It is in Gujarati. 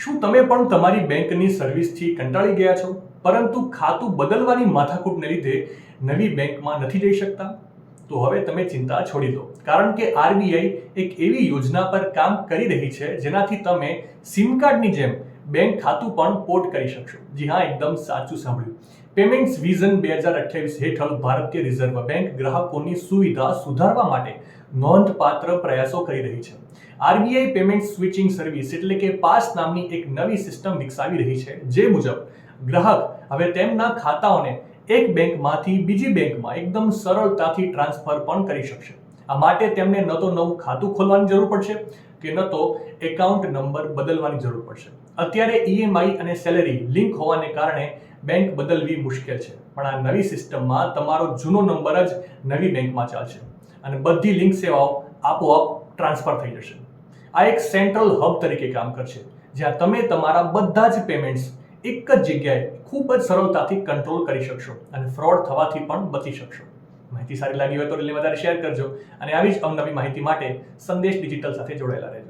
શું તમે પણ તમારી બેંકની સર્વિસથી કંટાળી ગયા છો, પરંતુ ખાતું બદલવાની માથાકૂટને લીધે નવી બેંકમાં નથી જઈ શકતા? તો હવે તમે ચિંતા છોડી દો, કારણ કે આરબીઆઈ એક એવી યોજના પર કામ કરી રહી છે જેનાથી તમે સિમ કાર્ડની જેમ બેંક ખાતું પણ પોર્ટ કરી શકશો. જી હા, એકદમ સાચું સાંભળ્યું. પેમેન્ટ્સ વિઝન 2028 હેઠળ ભારતીય રિઝર્વ બેંક ગ્રાહકોની સુવિધા સુધારવા માટે નોંધપાત્ર પ્રયાસો કરી રહી છે. આરબીઆઈ પેમેન્ટ સ્વિચિંગ સર્વિસ એટલે કે પાસ નામની એક નવી સિસ્ટમ વિકસાવી રહી છે, જે મુજબ ગ્રાહક હવે તેમના ખાતાઓને એક બેંકમાંથી બીજી બેંકમાં એકદમ સરળતાથી ટ્રાન્સફર પણ કરી શકશે. આ માટે તેમને ન તો નવું ખાતું ખોલવાની જરૂર પડશે કે ન તો એકાઉન્ટ નંબર બદલવાની જરૂર પડશે. અત્યારે ઈએમઆઈ અને સેલેરી લિંક હોવાને કારણે બેંક બદલવી મુશ્કેલ છે, પણ આ નવી સિસ્ટમમાં તમારો જૂનો નંબર જ નવી બેંકમાં ચાલશે અને બધી લિંક સેવાઓ આપોઆપ ટ્રાન્સફર થઈ જશે. આ એક સેન્ટ્રલ હબ તરીકે કામ કરશે, જ્યાં તમે તમારા બધા જ પેમેન્ટ્સ એક જ જગ્યાએ ખૂબ જ સરળતાથી કંટ્રોલ કરી શકશો અને ફ્રોડ થવાથી પણ બચી શકશો. માહિતી સારી લાગી હોય તો વધારે શેર કરજો અને આવી જ અવનવી માહિતી માટે સંદેશ ડિજિટલ સાથે જોડાયેલા રહેજો.